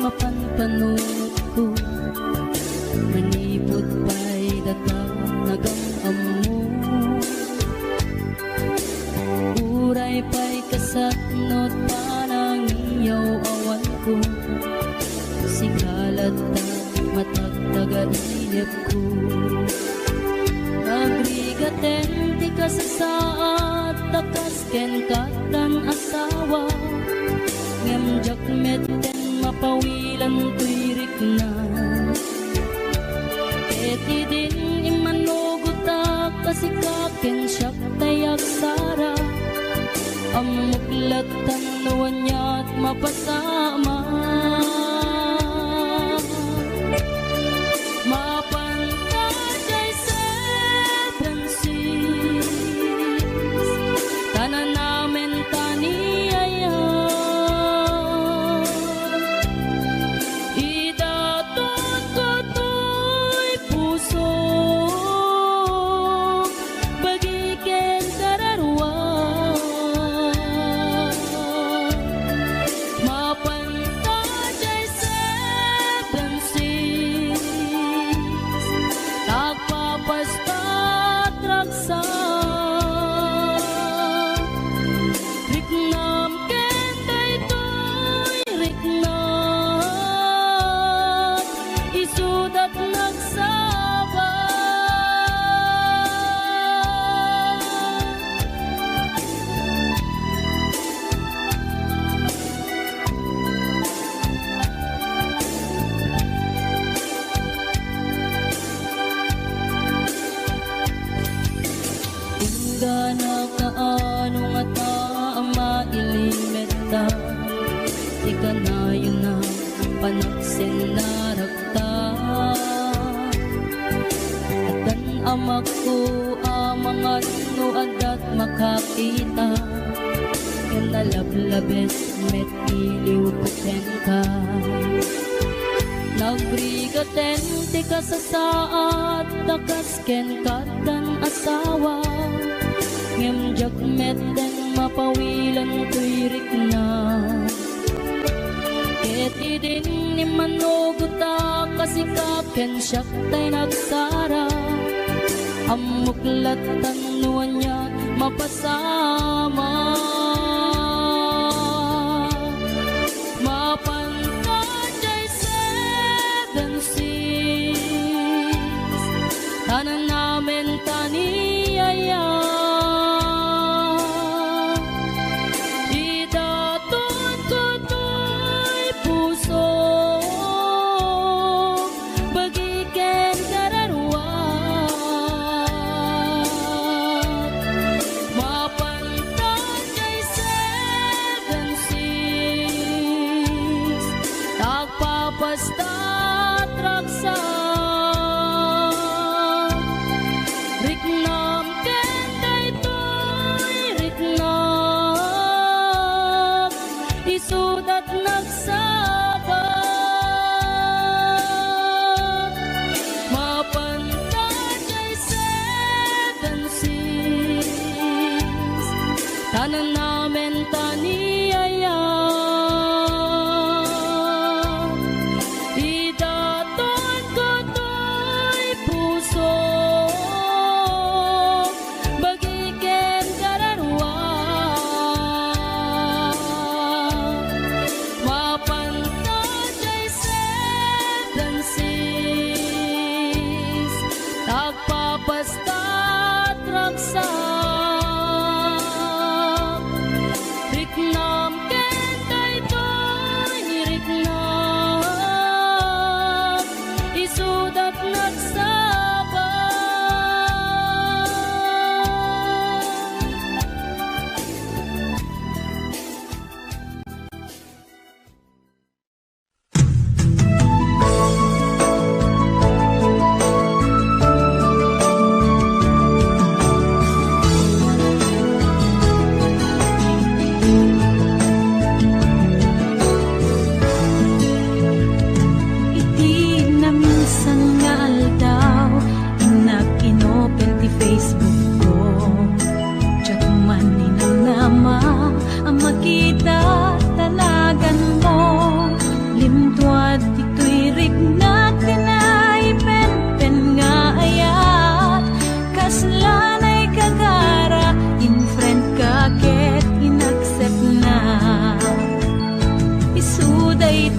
mapanpanot ko. Manipot pa'y data nagamam mo. Uray pa'y kasatnot panang iyaw awan ko. Sikalat na matagtaga-inip ko. Agrigaten ti kasasaat takas ken katan asawa. Ngemjak meten mapawilan tuirik na. Eti din imanugutak kasikaken siyak tayak sara. Amuklatan nuwan niya't mapasama. Mapantay seven seas, tanan namin taniyaya. Idatot ko to'y puso, bagiken kararwa. Mapantay seven seas, tagpapastat raksa. Riknam kenday to'y riknat, isudat nagsaba. Ingga na kaano nga taama ilimeta. Ika na yun na panaksin na rakta. At dan amak ko amangan no adat makakita. Ken nalablabes met iliw kuten ka. Nagbrigaten ti kasasaat takas ken katan asawa. Ngemjak meten mapawilan tuirik na. Eti din ni manugutak kasikaken siyak tay nagsara. Amuklatan nuwan niya mapasama. Mapantay seven seas, tanan namin taniyaya. Idatot ko to'y puso, bagiken kararwa. Mapantay seven seas, tagpapastat raksa. Riknam kenday to'y riknam, isudat nagsaba. Mapantay seven seas, tanan namin taniyaya. Idaton ko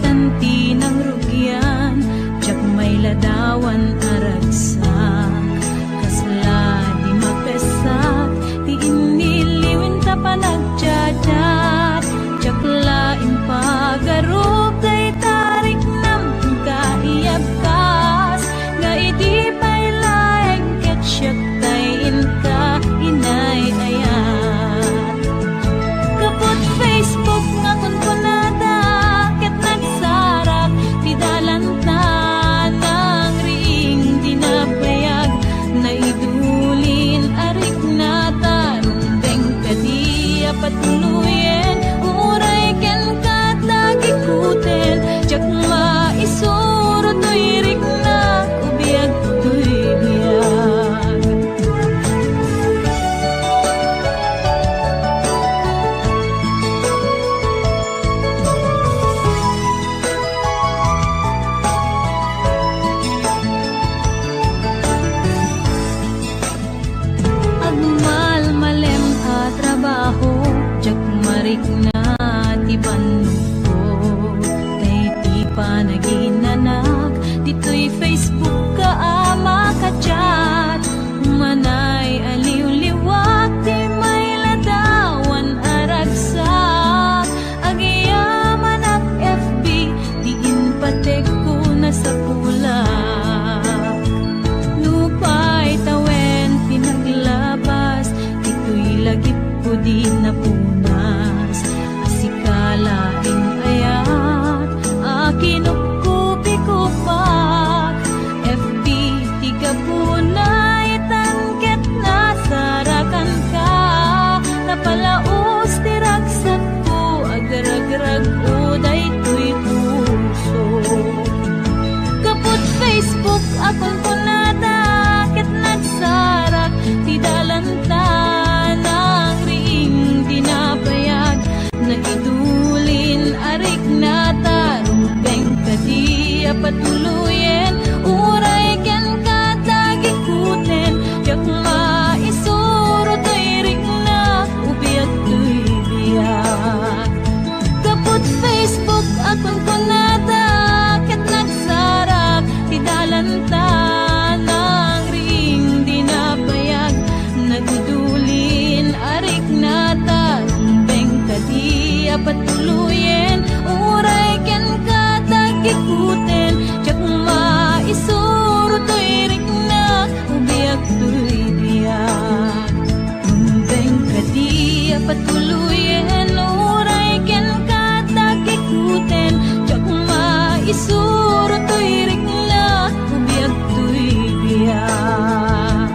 tanti ng rugyan, jak may ladawan aragsak, kasla di mapesak, di iniliwin ta pa nagjadat, jak lain pagarup day tarik nam kaiyabkas, nga idi pay laeng ketsyat tayin ka inay ayat. Kapot Facebook nga kunkunada, ket nagsarak ti dalanta ng ring dinapayag, naidulin arik na tarumbeng kadi apatuluyen, uray ken katagikuten, jak maisuro to'y rik na ubiyag to'y biyag. Agmal malem a trabaho, jak marik na ti banko, tay ti panaginanak, dito'y Facebook ka ama ka-chat, manay aliw-liwak, ti may ladawan aragsak, agiyaman ak FB, diin patek ko na sa kulak. Lupay tawen pinaglabas, dito'y lagip ko di napunas, asikalaing ayat, akinupkupi-kupak, FB tiga punay tangket na sarakan ka, napalaos tiragsak ko, agragrag uday to'y puso. Kaput Facebook akong kunada, ket nagsarak ti dalanta ng ring dinapayag, naidulin arik na tarumbeng kadi apatuluyen, uray ken katagikuten, jak maisuro to'y rik na ubiyag to'y biyag. Kaput Facebook akong kunada, ket nagsarak ti dalanta ng ring dinapayag, nagdulin arik na tarumbeng kadi apatuluyen, uray ken katagikuten, jak maisuro to'y rik na ubiyag to'y biyag. Tumbeng kadi apatuluyen, uray ken katagikuten, jak maisuro to'y rik na ubiyag to'y biyag.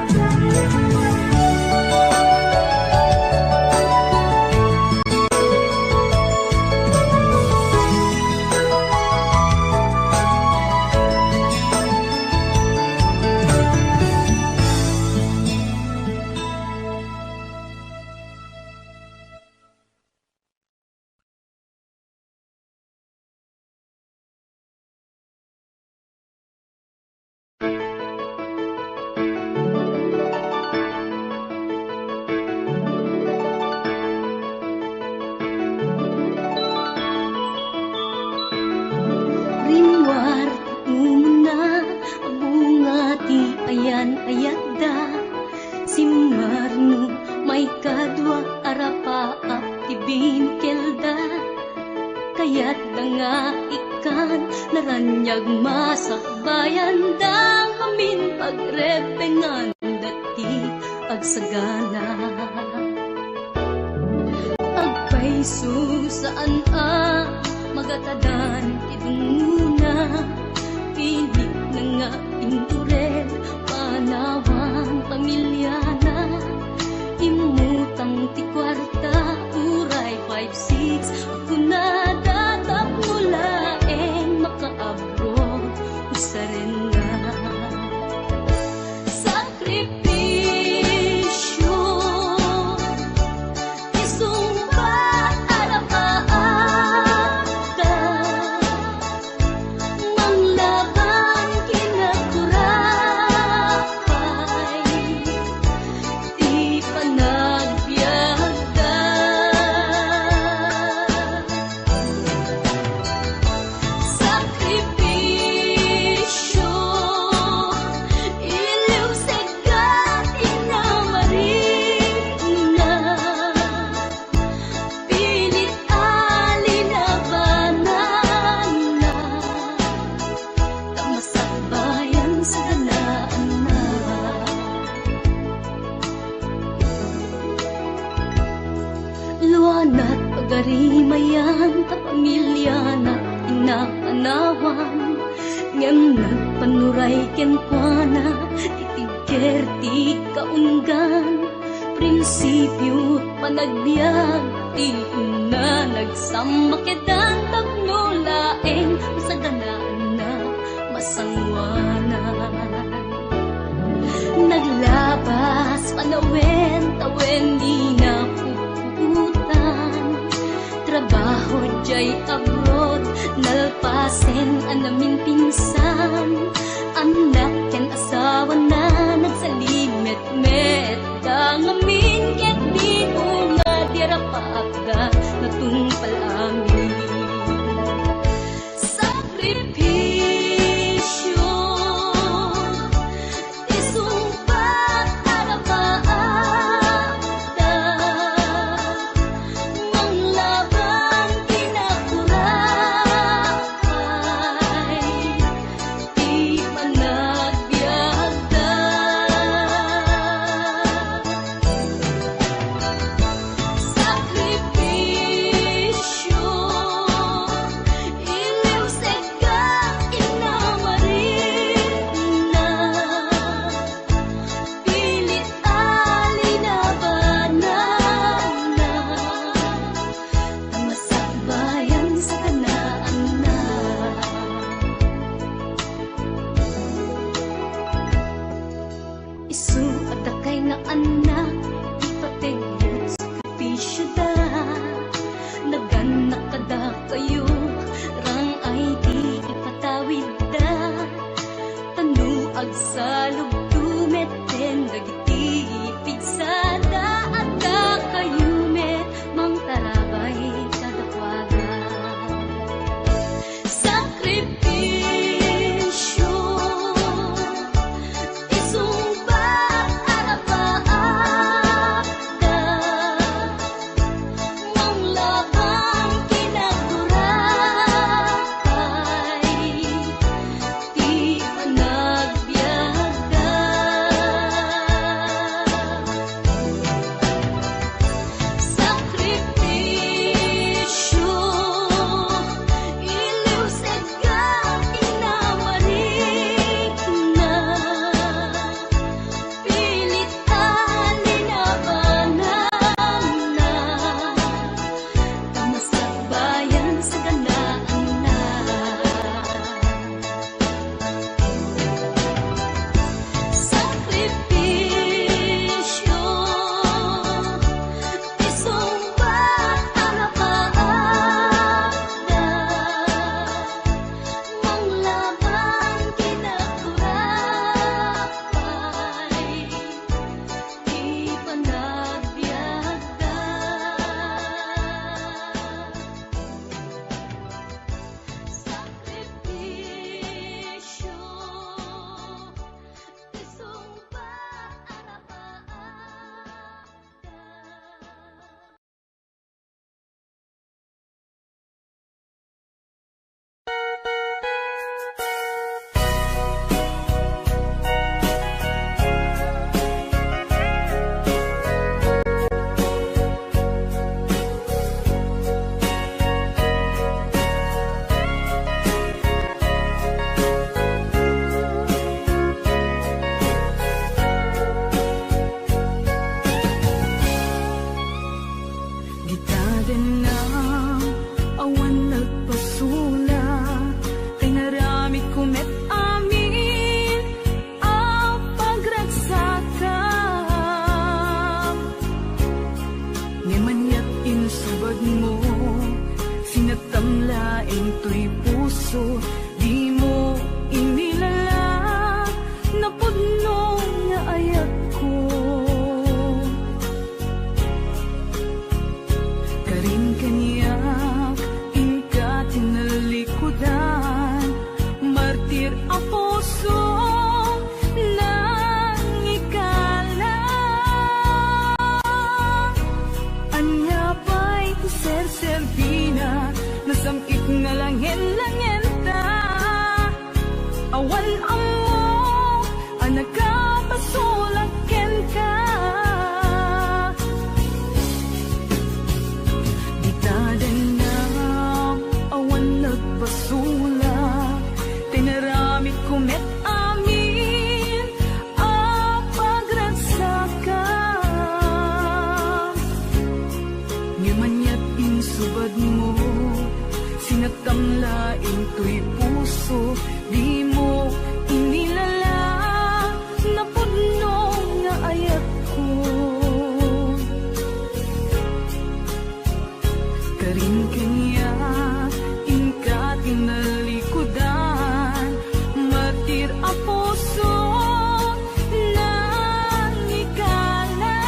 Rimwar umuna, bunga ti ayan ayadda, simmarno may kadwa arapaap ti binkelda, kayat da nga ikan naranyag masakbayan da, amin pagrepengan dati agsagana. Agpaiso saan magatadan idunguna, pilit na nga pinturel, panawang pamilyana, imutang ti kwarta, uray 5-6, ako na datap mulaeng makaabot, usaren nga. Sakripisyo, isumbat arapaata, ngem nagpanuray ken kuana titigger ti kaunggan prinsipyo panagbiag ti una nagsamakedan tagnulaeng sa ganaan na masangwanan naglabas panawen tawen di na puputan trabaho jay abroad nalpasen anamin pinsan anak ken asawa na nagsalimet-met dangamin ket di una dirapagda natumpal amin sakripisyo isumpat arapaagda manglaban kinakurakay di panagbiagda sakripisyo iliw seka inamarin na pilit alinabanan na masakbayan sa kanaan na isu at akay nga anak ipatingin sakripisyo da naganak kada kayo rang ay di ipatawid da tanuag sa lugdumet den dagiti pigsada at da kayo met mang tarabay kadakwagan sakripisyo isumbat arapaagda manglaban kinakurakay di panagbiagda sakripisyo iliw seka inamarin na pilit alinabanan na tamasakbayan sa ganaan na sakripisyo isumbat arapaagda manglaban kinakurakay di panagbiagda sakripisyo isumbat arapaagda Gitaden na awan nagpasula kay narami kumet amin ang pagragsakam Ngemanyat insubad mo sinatamlaeng to'y puso di mo inilala napudno nga ayat ko karin kaniyak inka tinalikudan martir a puso nang ikala anya pa'y ser-servina nasamit nga langin-langin ta awan amo anak ka pasulaken ka Gitaden na awan nagpasula tinarami to'y puso, di mo inilala na puno nga ayat ko. Karin kanya ingka tinalikudan, matir a puso nang ikala.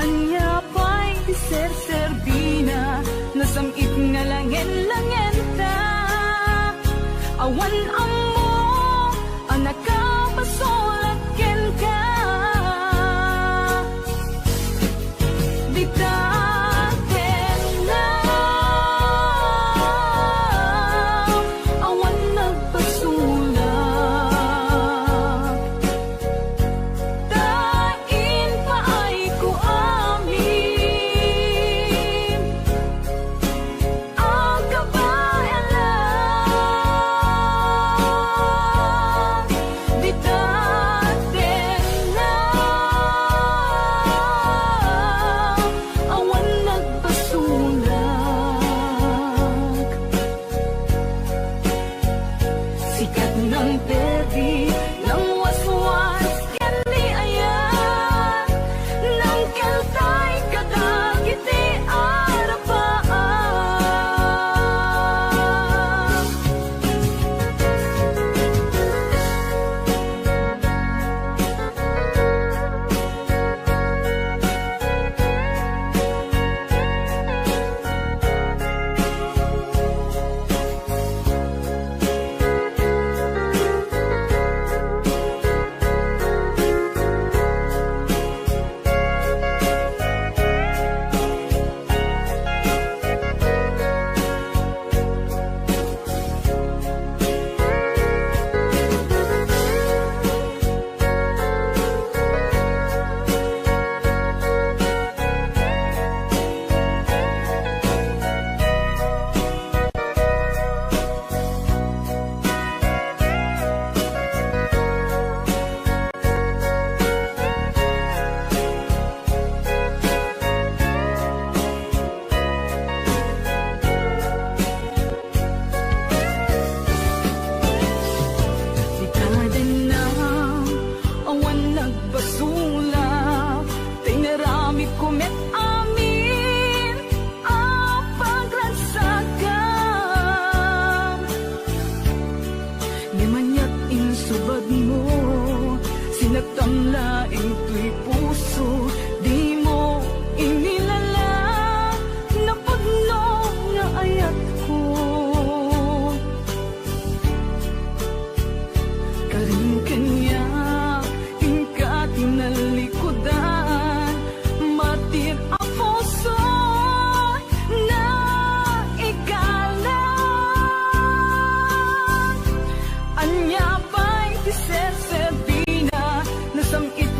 Anya pa'y ser-serbina, nasamit nga langen-langen ta. Awan amo, anak ka pasulat ken ka. Ditaken na, awan nagpasulat. Tain pa ay ko amin, ang kabayan lang. Ditaken na, awan nagpasulat. Sikat ng perdi, ng waswas, kani ayan, ng keltay kadagiti arapaan. Ikaden na, awan nagpasulap, tinarami ko met amin ang paglansakan. Ni manyak insubad mo, sinaktan laing to'y puso, di mo inilala na puno nga ayat ko. Karin kanya ingka tinalikudan, matir a puso na ikala. Anya pa'y ser-serbina, nasamit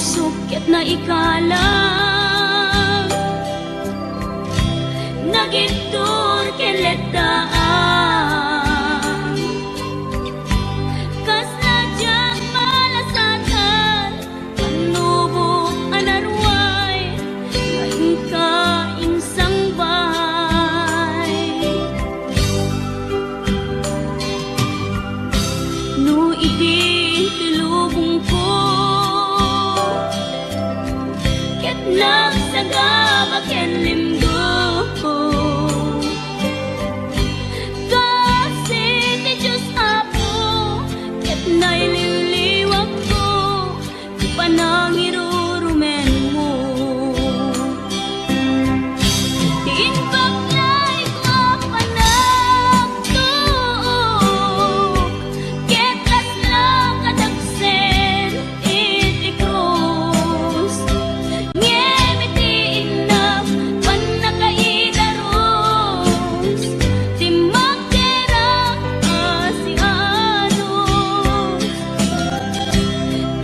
puso ket na ikalang nagitur keletaan kas najang malasatan panubo anarway ngayon ka insang bahay no iti tilubong ko ket nagsagaba ken limdo kasi ti Diyos Apo ket naililiwag ko ti panangirurumen mo ti inbaklay ko panagtuok ket kaslang kadagsen iti krus ngem iti inam panakaidaros ti magderang asianos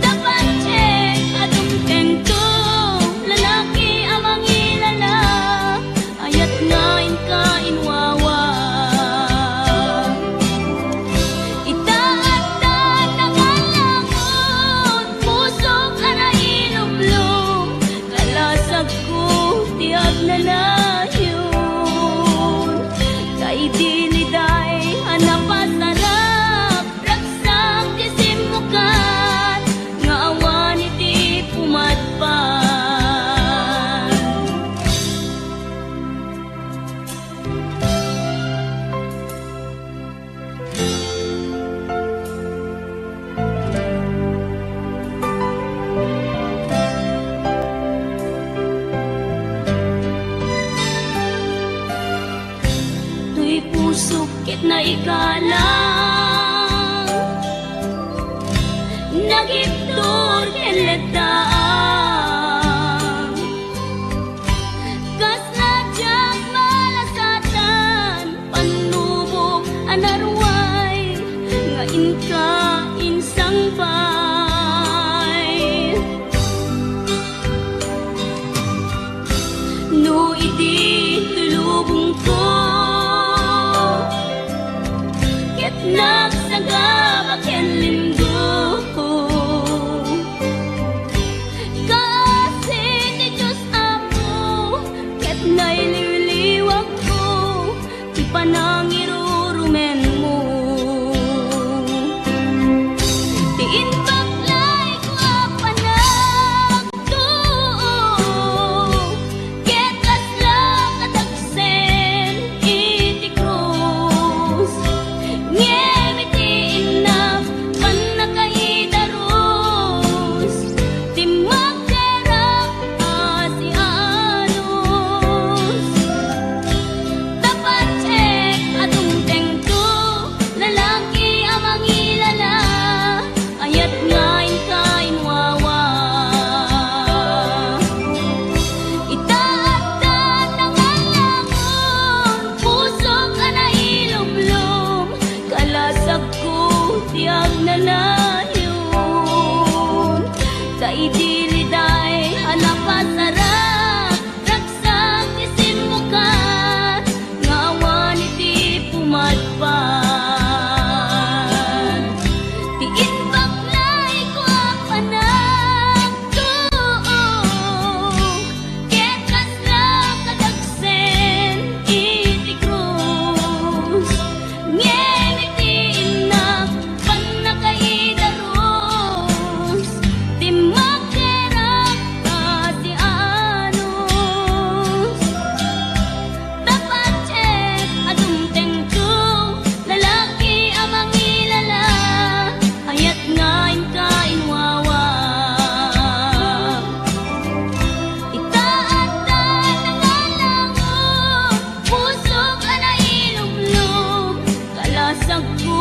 tapancek adung tengko lalaki amang ilala ayat ngain ka inwawa itaatan ng alangon pusok ana ilumlum kalasag ko tiag na layon kay diliday hanapasarap ragsang ti simukan nga awan iti pumadpan tuy puso ket na ikalang nagibtur ken letaan kas najang malasatan panubo anarway ngain ka insang bay no iti tulubong ko ket nagsagaba ken limdo kasi ti Diyos Apo ket naililiwag ko ti panangirurumen mo ti inbaklay ko panagtuok ket kaslang kadagsen iti krus ngem iti inam panakaidaros ti magderang asianos tapancek adung tengko lalaki amang ilala ayat ngain ka inwawa itaatan ng alangon pusok ana ilumlum kalasag ko tiag na layon kay diliday hanapasarap ragsang ti simukan nga awan iti pumadpan ti inbaklay ko panagtuok ket kaslang kadagsen iti krus ngem iti inam panakaidaros ti magderang asianos tapancek adung tengko lalaki amang ilala ayat ngain ka inwawa itaatan ng alangon pusok ana ilumlum kalasag ko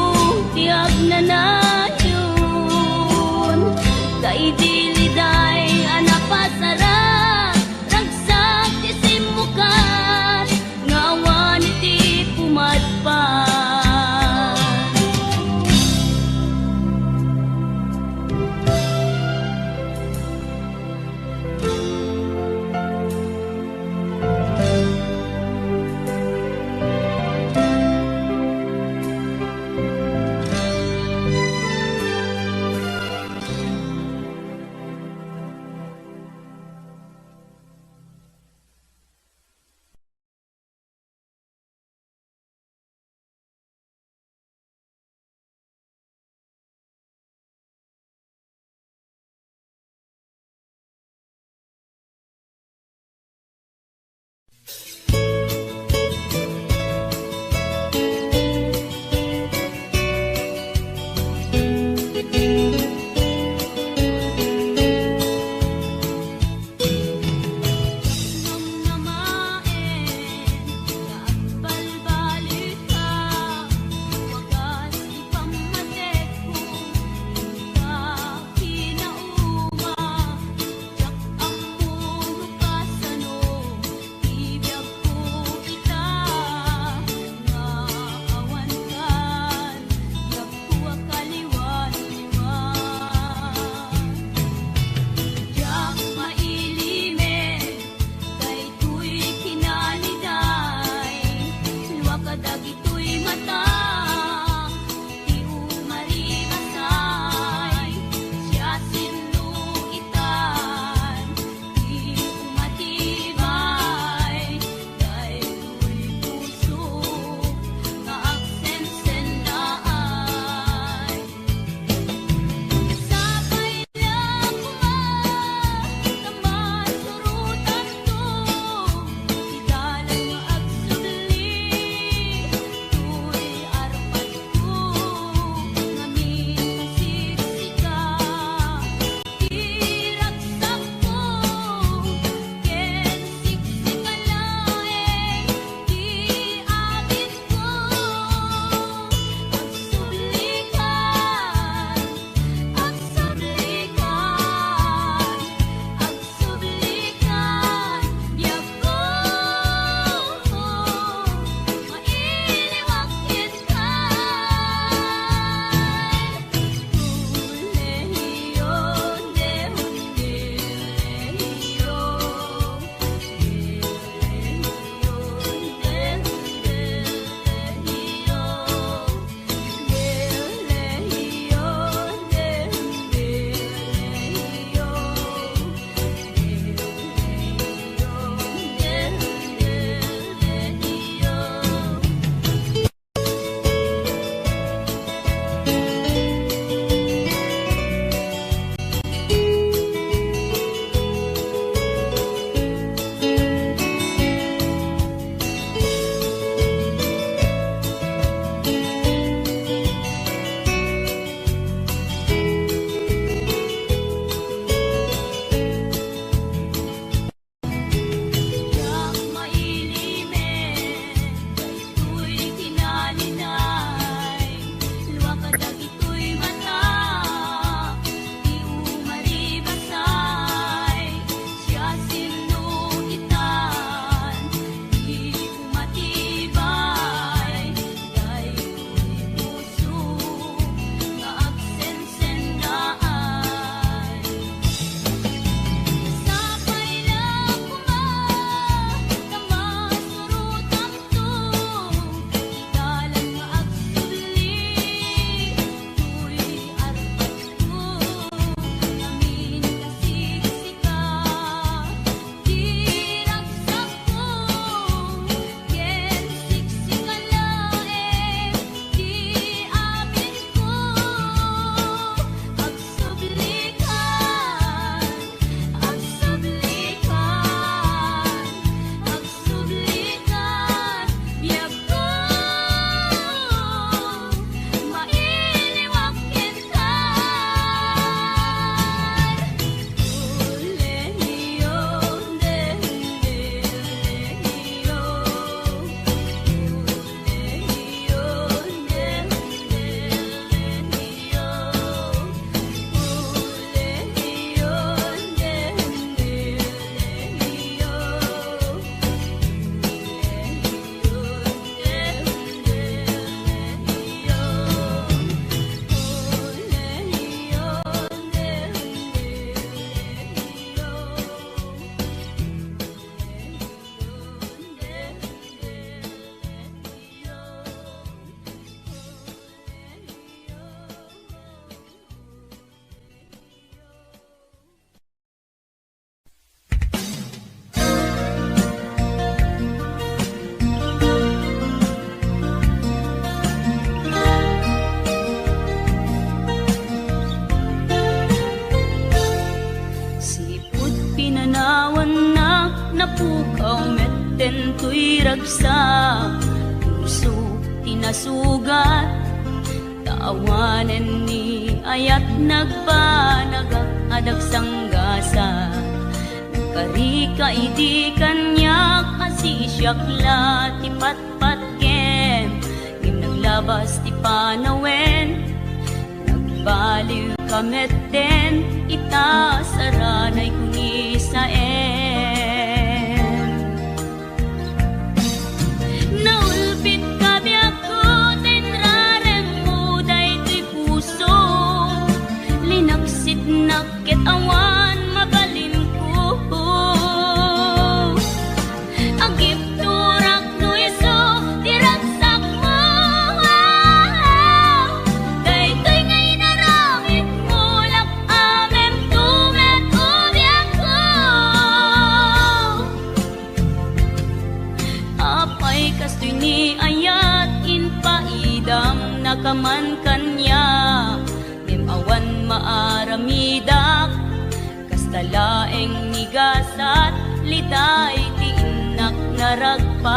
tiag na layon kay diliday anapasarap ragsang ti simukan nga awan iti pumadpan napukaw metten tuy ragsa, puso tinasugat, taawanen ni ayat nagpanagak adag sanggasa. Karika idi kanya kasi siyakla ti patpatken, ngim naglabas ti panawen, nagbaliw kametten ita saranay kung isaen. Naulpit kabiyak ko tenrarem mo daytoy puso, linaksit nakit awan mabalin ko. Agip turak no iso diragsak mo, daytoy ngay naramit mo lak amem tumet ubiyak ko. Apay kastoy ni ayat inpaidam nakaman kanya, ngem awan maaramidak kastalaeng nigasat litay ti inak naragpat.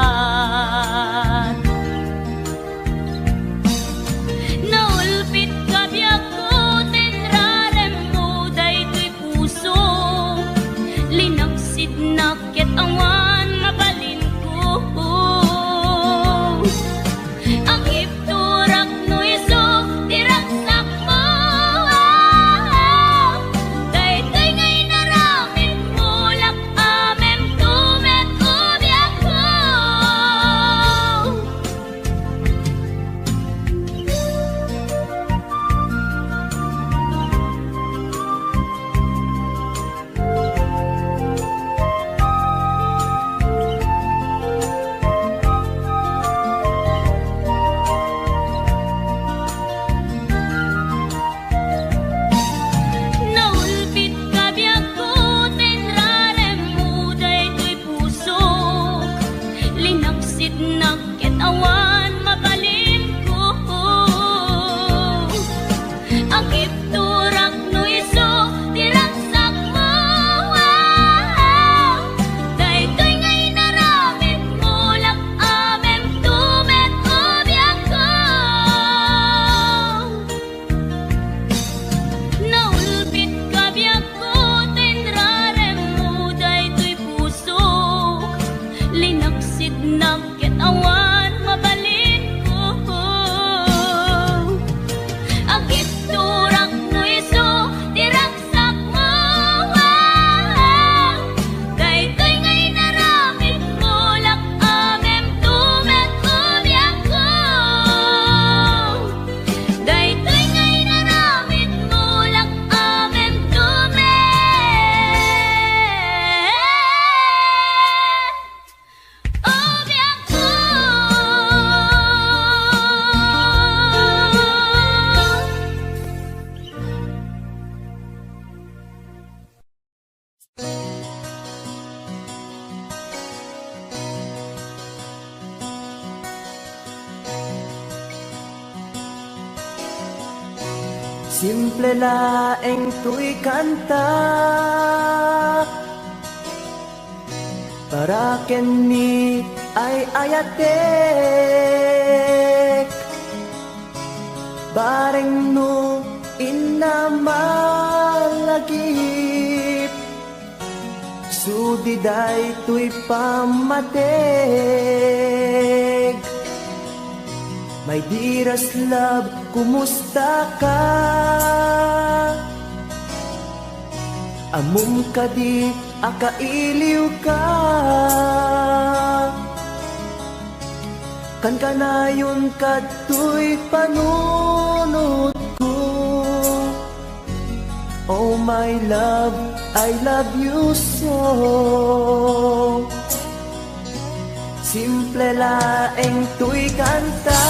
Naulpit kabiyak ko tenrarem mo daytoy puso, linaksid nakit awan mabalin ko. Agip turak no iso diragsak mo, daytoy ngay naramit mo lak amem tumet ubiyak ko. Naulpit kabiyak ko tenrarem mo daytoy puso, linaksid nakit awan mabalin ko. Agip turak no iso diragsak mo, daytoy ngay naramit mo lak amem tumet ubiyak ko. Naulpit kabiyak ko tenrarem mo daytoy puso, linaksid nakit awan mabalin ko. Agip turak no iso diragsak mo, daytoy ngay naramit mo lak amem tumet ubiyak ko. Daytoy ngay naramit mo lak amem tumet ubiyak ko. Simple laeng tuy kanta, para kenni ay ayatek, bareng no inamalagip, sudiday tuy pamatek. My dearest love, kumusta ka? Amum ka di akailiw ka, kan kanayon kadtoy panunod ko. Oh my love, I love you so. Simple laeng tuy kanta,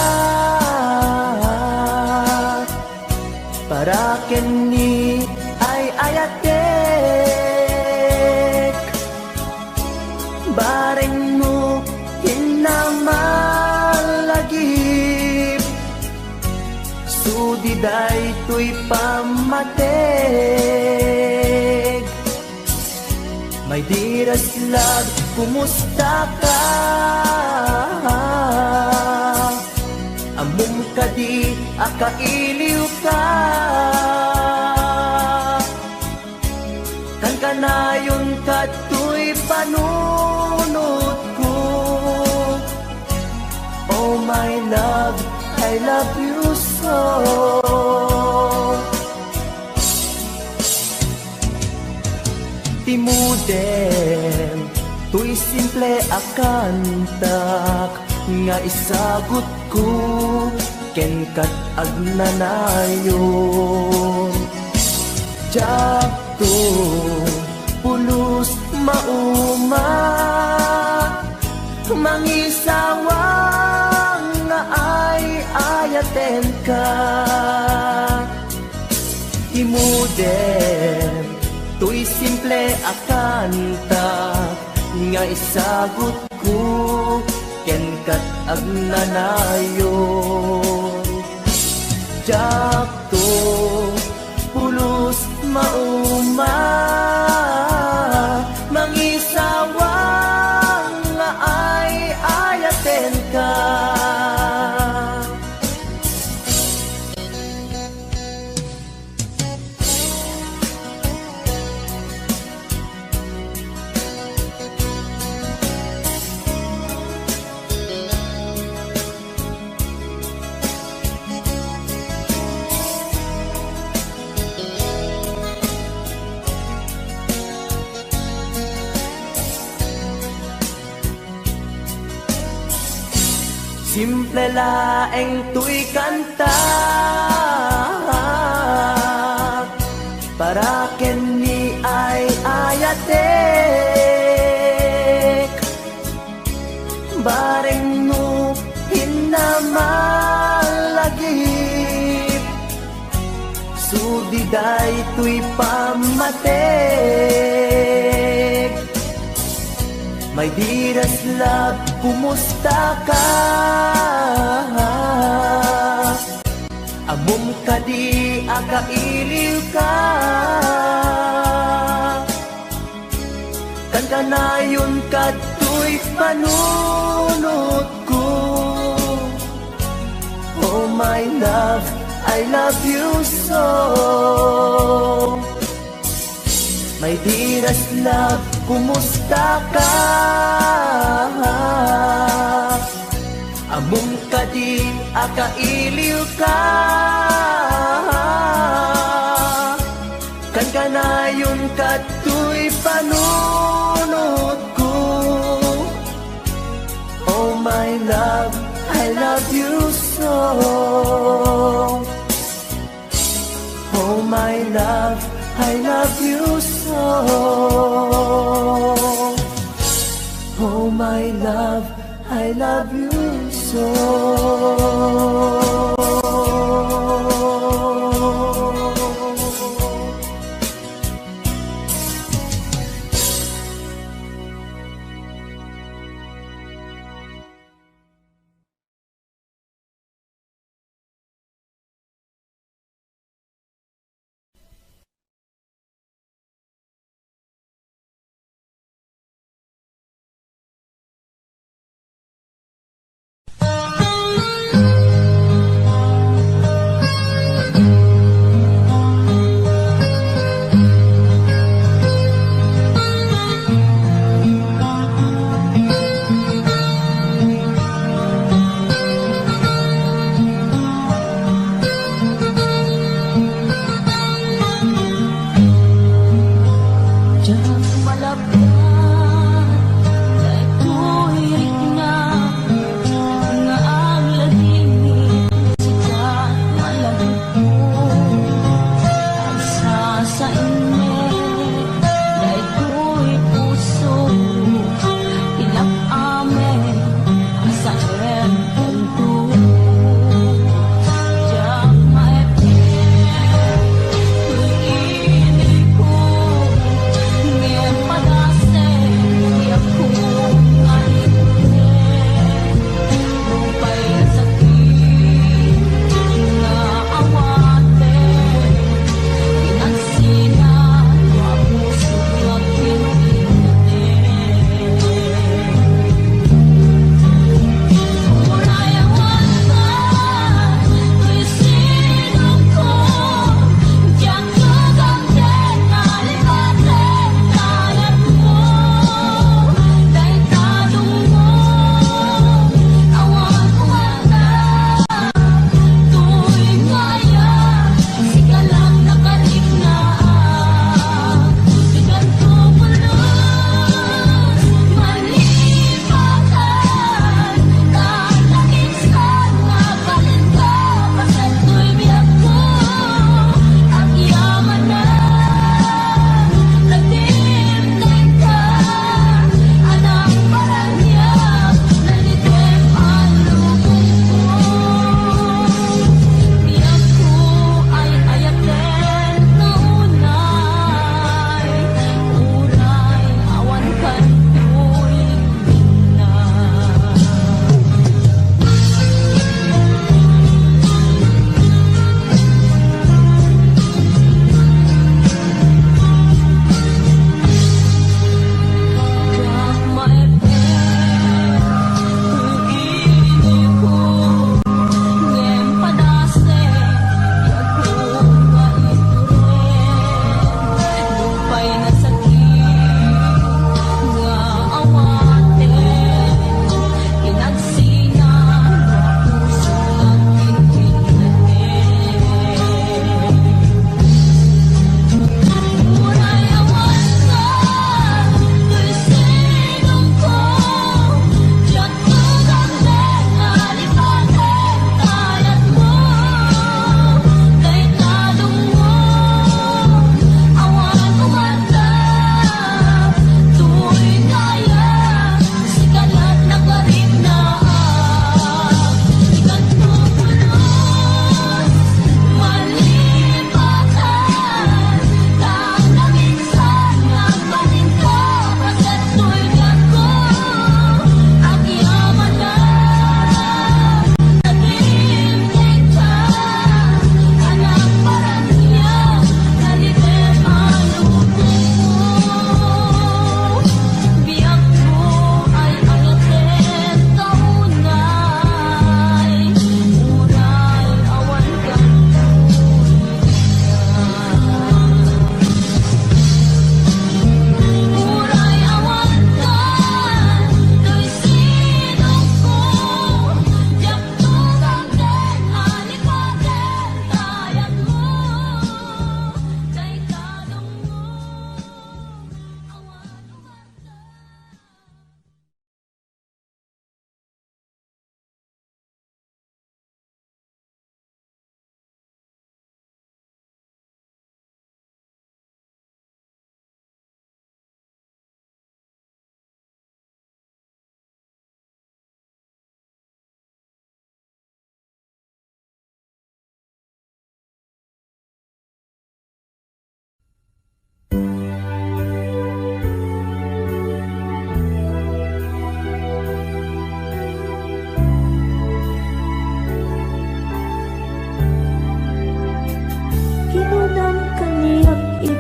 para kenni ay ayatek, bareng mo hinamalagip, sudiday tuy pamatek. My dearest love, kumusta ka? Amum ka di, akailiw ka. Kan kanayon ka tuy panunod ko. Oh my love, I love you so. Timuden, tuy simple akantak, nga isagot ko, ken kat agnanayon. Jakto, pulos mauma, mangisawang nga ay ayaten ka. Timuden, tuy simple akanta, nga isagot ko, ken kat agnanayon. Jakto, pulos mauma, mangisawang nga ay ayaten ka. Simple laeng tuy kanta, para ken ni ay ayatek. Bareng no hinamalagip, sudiday tuy pamatek. My dearest love, kumusta ka? Amum ka di, akailiw ka. Kan kanayon ka tuy panunod ko. Oh my love, I love you so. My dearest love, kumusta ka? Amum ka di, akailiw ka. Kan kanayon ka tuy panunod ko. Oh my love, I love you so. Oh my love, I love you so. Oh my love, I love you so.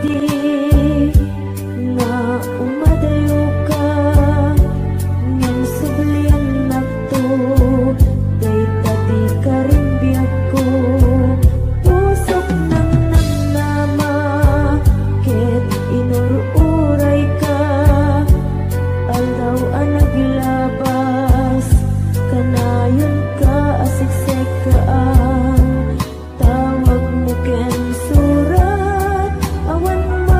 di nga umadayo ka ngem sublian nakto day tati ka rin biyag ko pusok ng namnama ket inururay ka aldaw ang naglabas kanayon ka asiksik ka ang tawag mo ken surat awan mo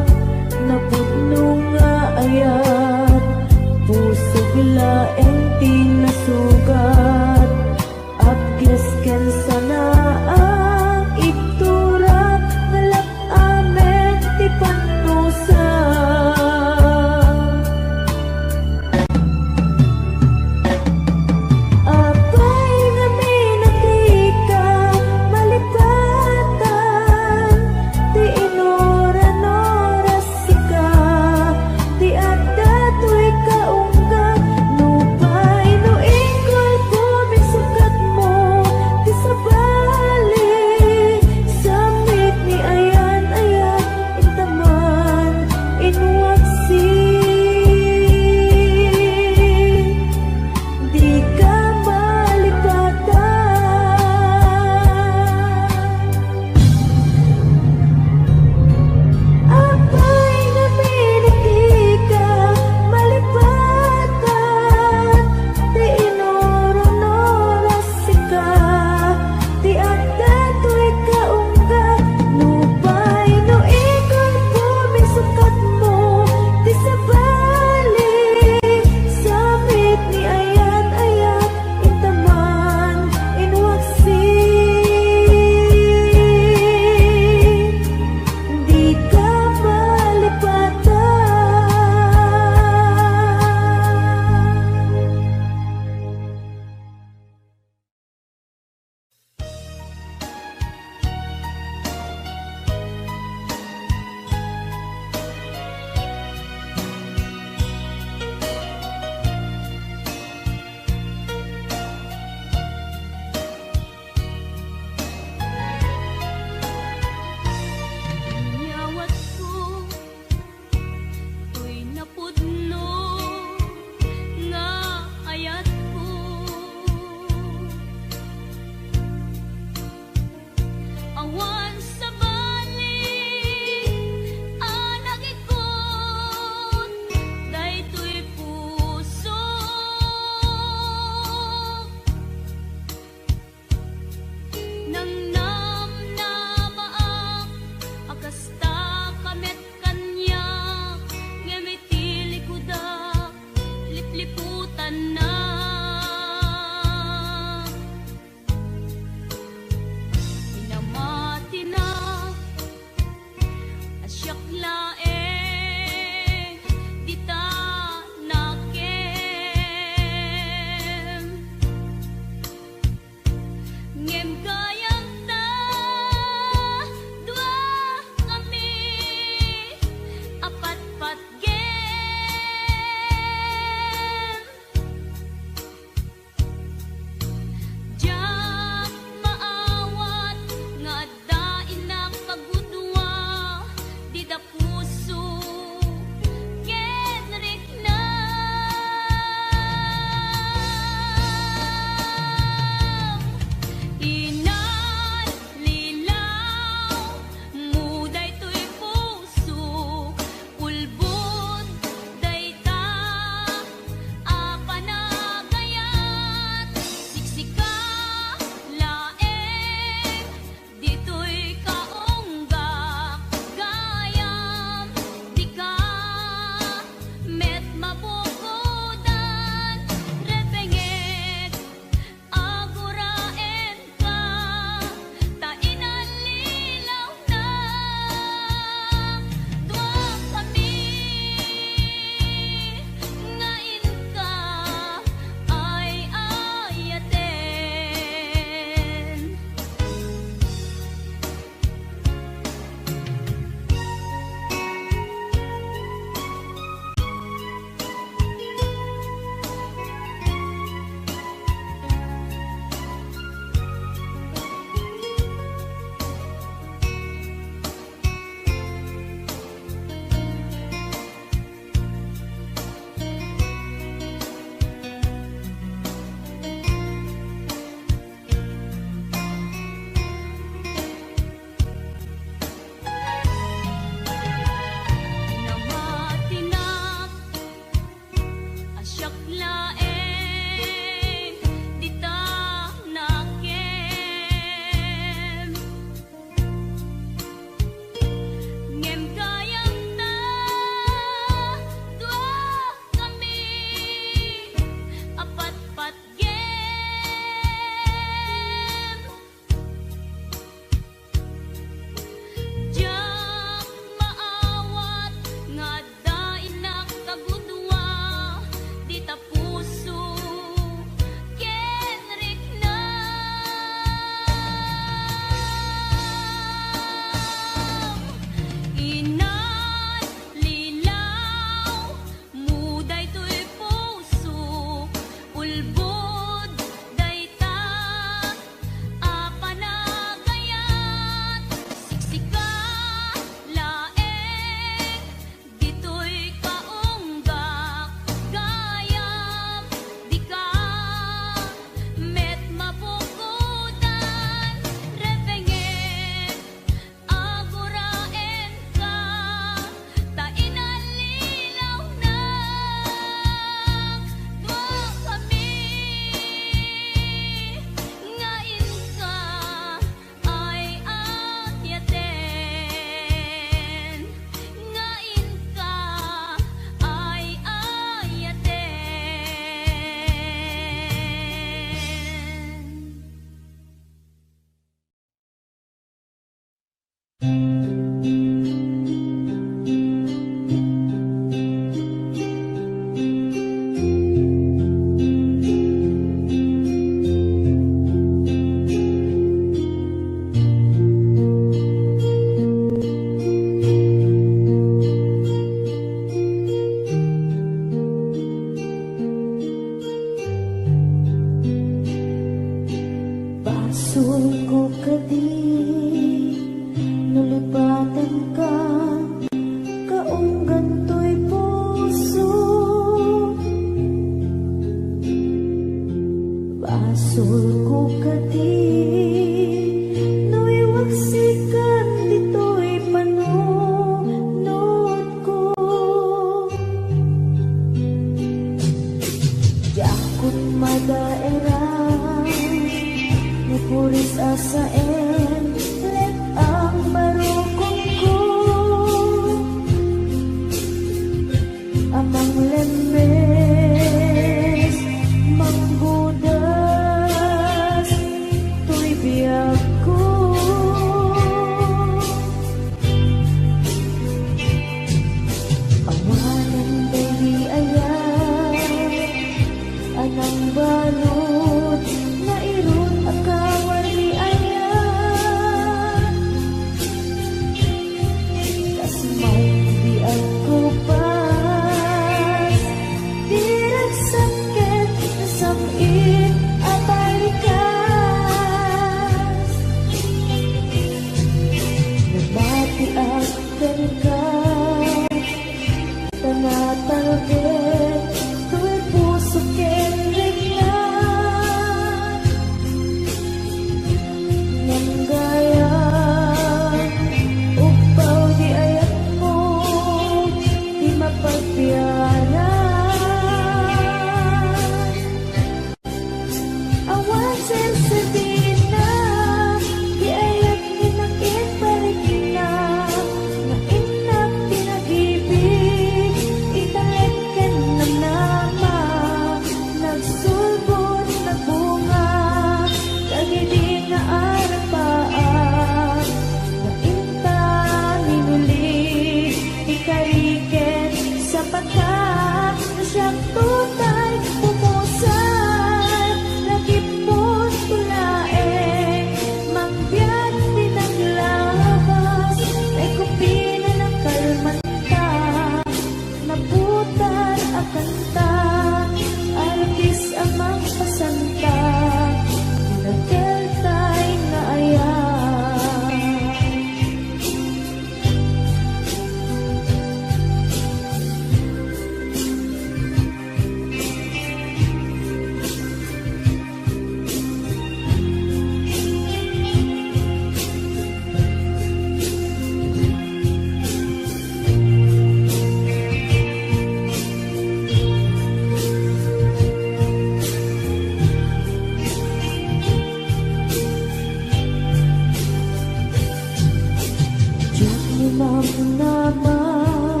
naman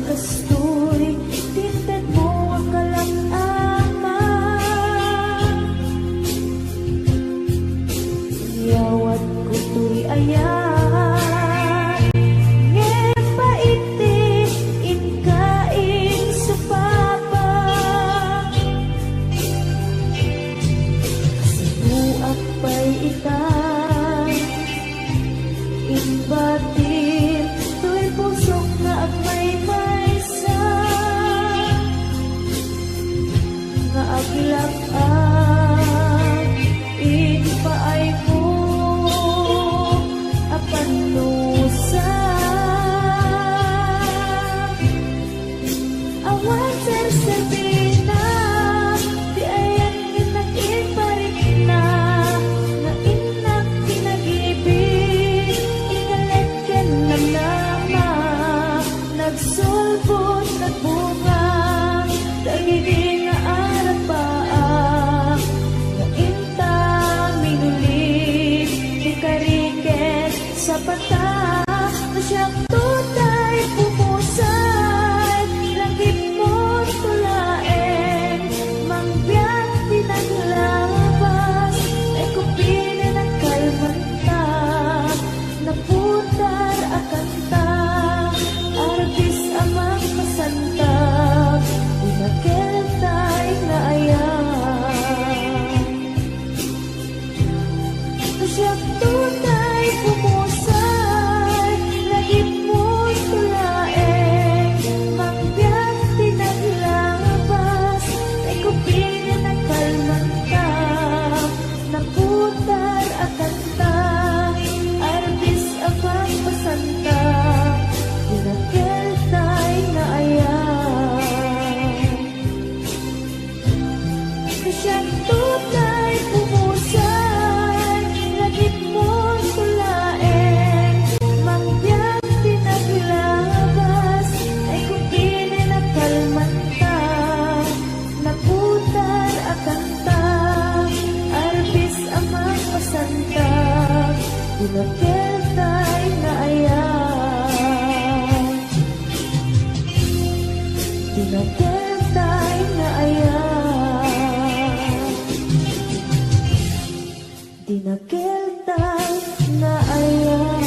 Kastoy, tinted mo ang kalamaman Yawat ko to'y ayan Ngepaiti, inkain sa papa Sinuak pa'y itan Imbatir, to'y pusok na agmay maysa Nga aglap-ang ipaay mo Apanusa Awan sersebina Di ayan ginag-iparik na Nga inak pinag-ibig Ikaletken ng nama Nagsulbot, nagbunga Dagiti nga arapaa Nga inta minulit Di kariket sa pata Na siyang tutay pumusay Langit mo tulaen Mangbiyak pinaglabas Ay kupinin ang kalmantag Naputar akanta Arbis amang masantag Inakeltay na ayan Na siyang tunay pumusay Lagip mo tulaen Mangbiyak pinaglabas Ay kupinin ang kalmantag Naputar akanta Arbis amang masantag Inakeltay na ayan Kasyang tunay pumusay Lagip mo tulaen Mangbiyak pinaglabas Ay kupinin ang kalmantag Naputar akanta Arbis amang masantag Inakeltay na ayan Inakeltay na ayan Dinakeltay na ayan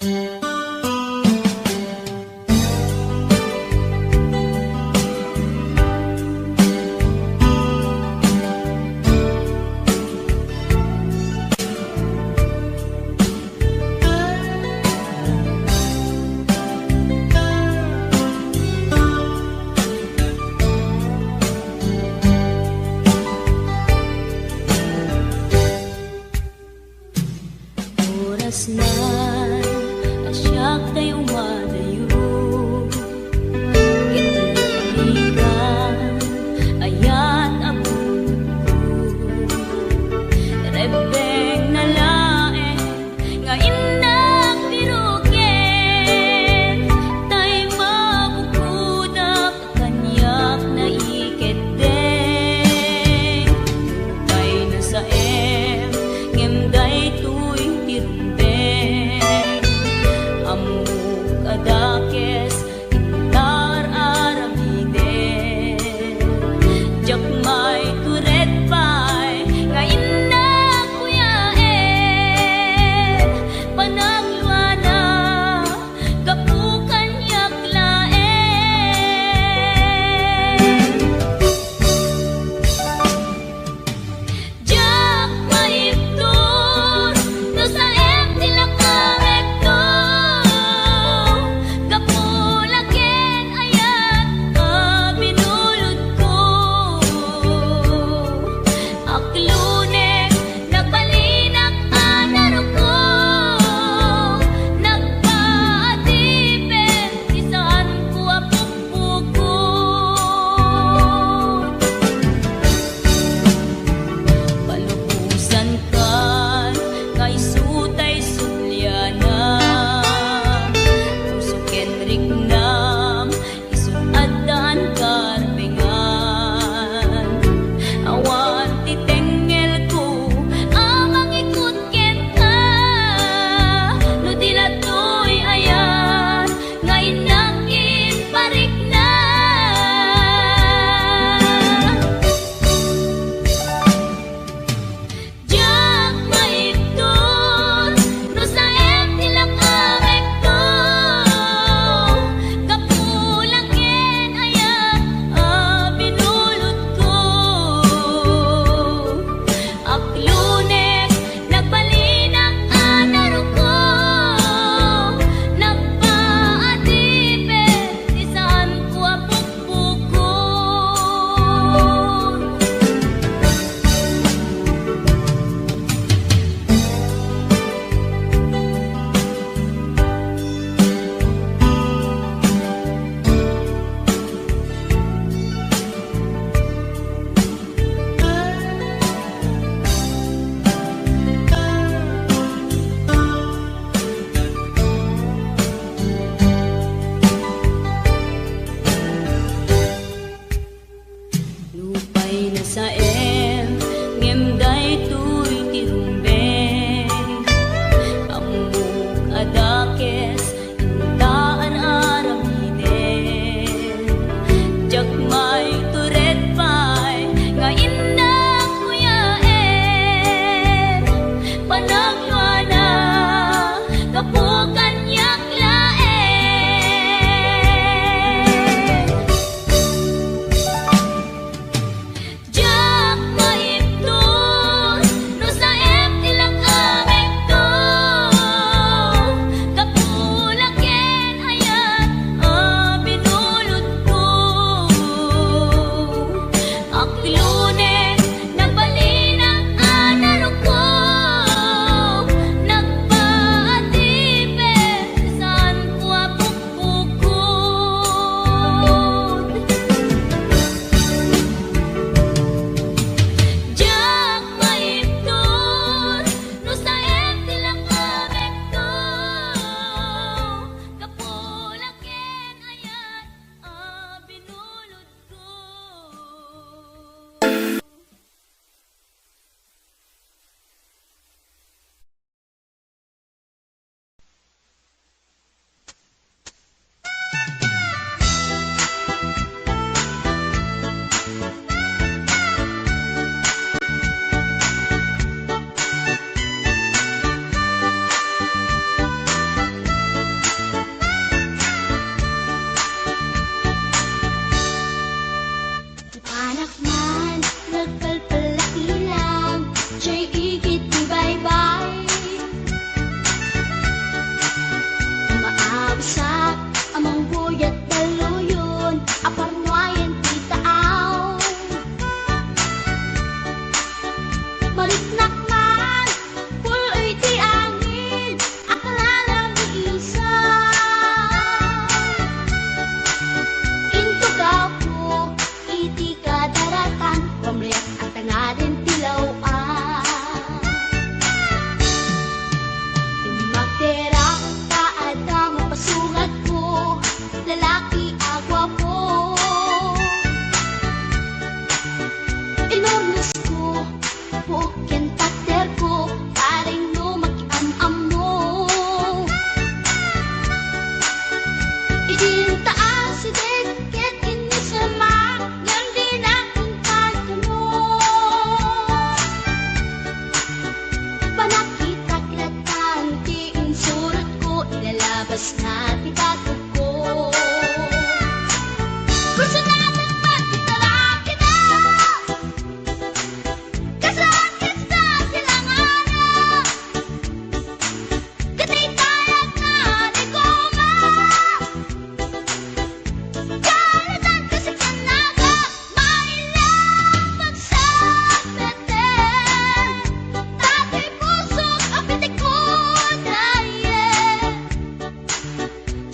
Oras na asyak tayo umadayo, kitiligan ayat abot ko. Rebeng na laeng nga inang pirugen, tay mabukudak kanyak na iketeng. Tay na sa ngem day tuy tirumben, amuk mas natin katuko. Gusto natin magkitalaki na kasakit sa silanganan. Katay tayo na ligoma kalitan kasi kanaga mailang magsabeten. Tatay pusok ang pitik ko dahil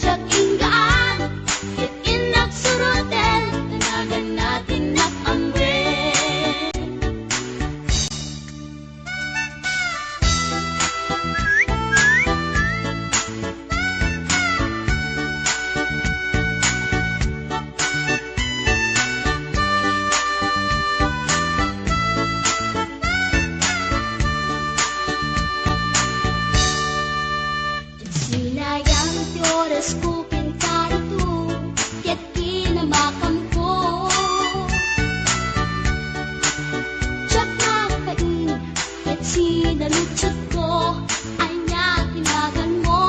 Tiyak inggaan, yat inagsurutin, tanagan natin nakambe. Sinayang ti oras ko pinkarito, yat kinamakam ko. Tiyak nakain, yat sinalutsot ko, ay niya tinagan mo.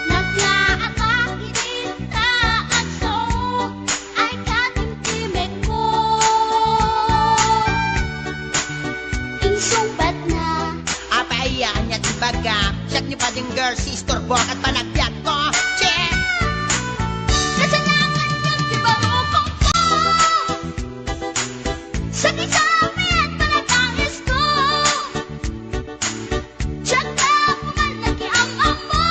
Naglaatang inita at so, ay katimtimek ko. Insumpat na Apaiyan niya di baga Siyak ni pading girl, sister, buwak at panagbiag ko Check! Kasalangan yun, di ba rupong ko? Sa kisami at panagangis ko Tiyak na pumal nakiamam mo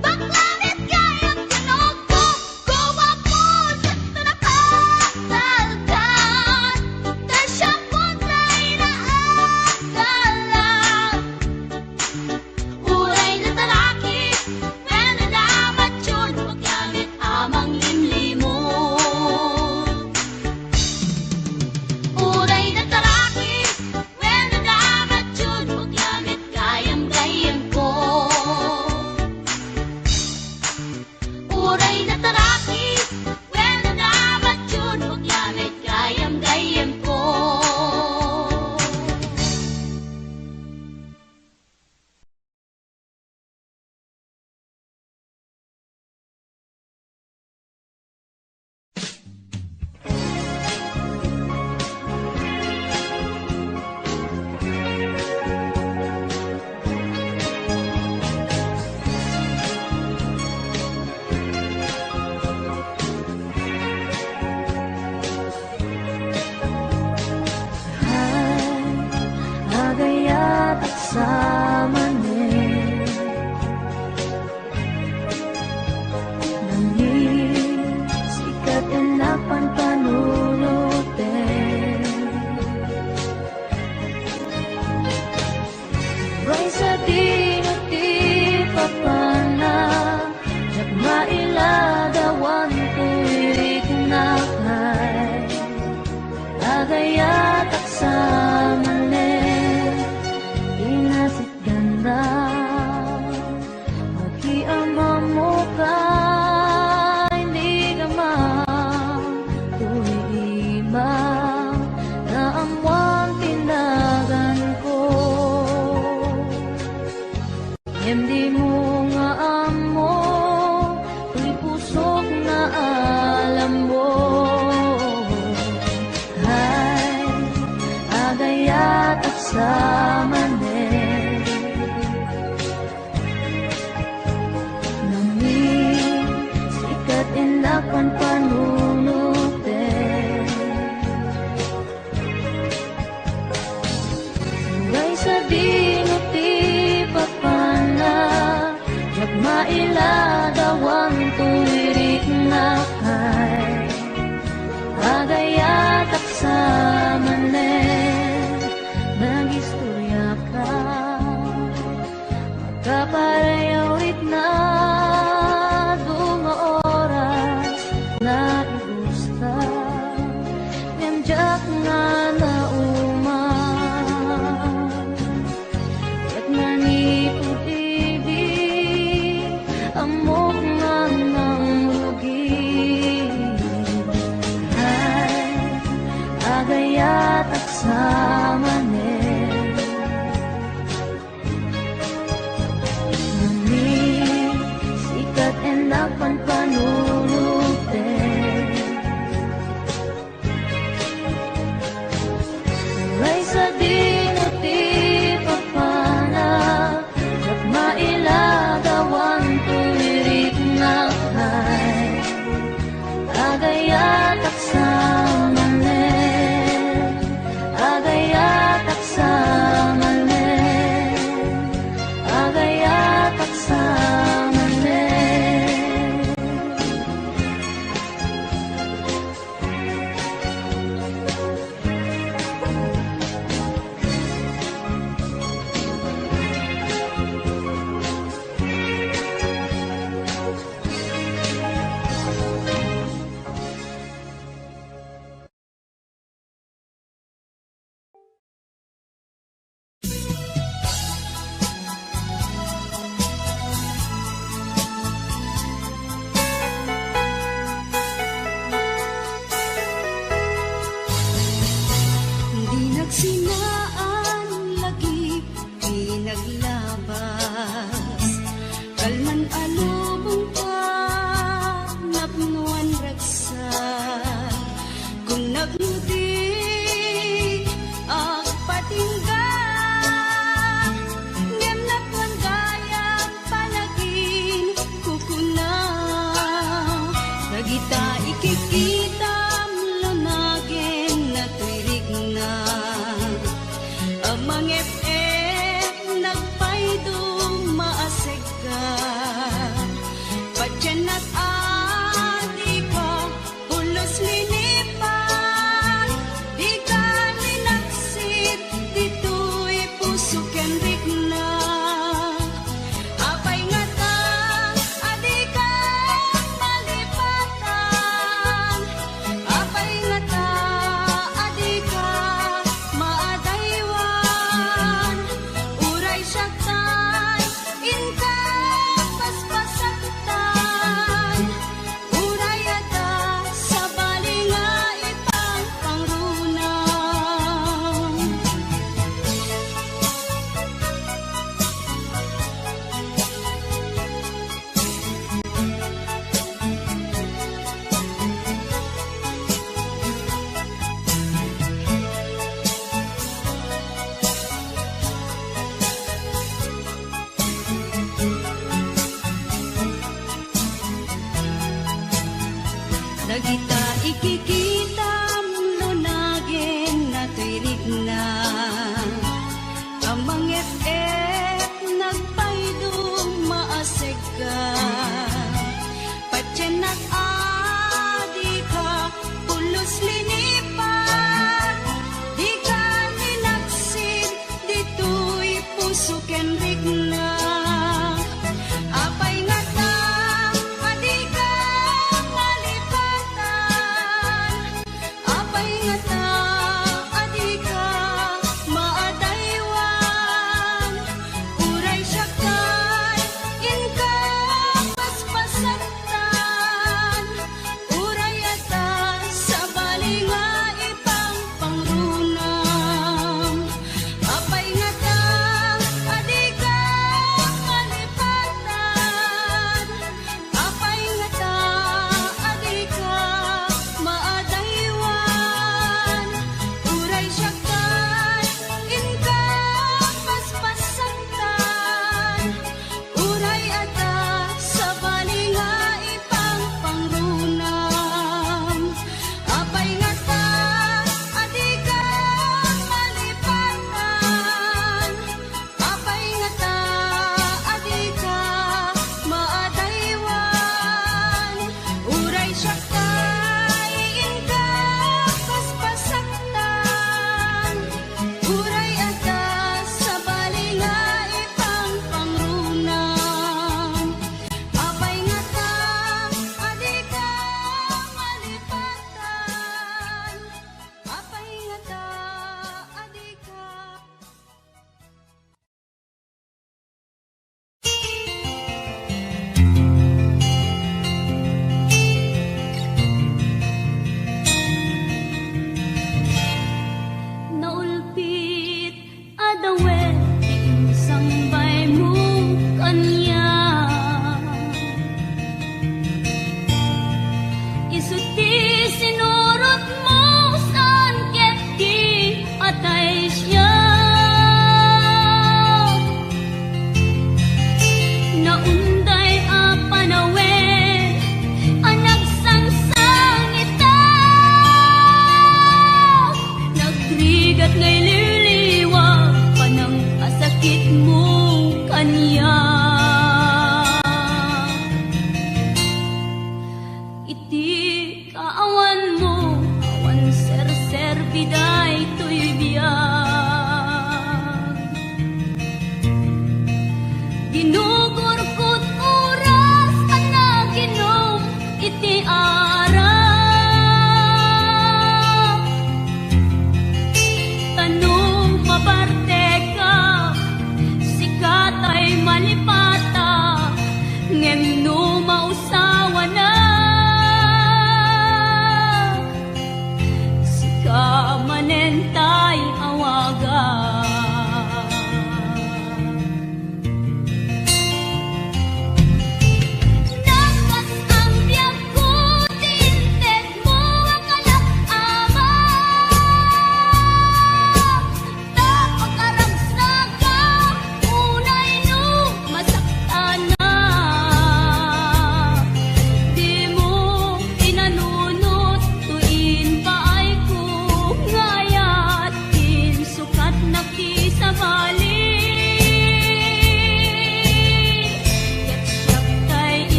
Baklanit kayang tinog ko Gawa po sa tunapagdaldan Tasyang punay na agalan Uray na talaki, when nalamat yun, paggamit amang limlimo. Uray na talaki, when nalamat yun, paggamit gayam-gayam ko. Uray na talaki, when nalamat yun, paggamit gayam-gayam ko. Agayat at samanin Nangin sikat enapan panunutin Ray sa dinuti papana Jak mailadawan tuwirik nakay Agayat at samanin Inasit ganda Magkiama mo ka Hindi ka tuwima Na amwang tinagan ko Hindi mo nga amo Tuy pusok na alam mo Hay agayat at samanin Nangin sikat inapan panunutin Uray sa dinuti papana Jak mailadawan tuwirik na kay Agayat at samanin Nagistura Mang FM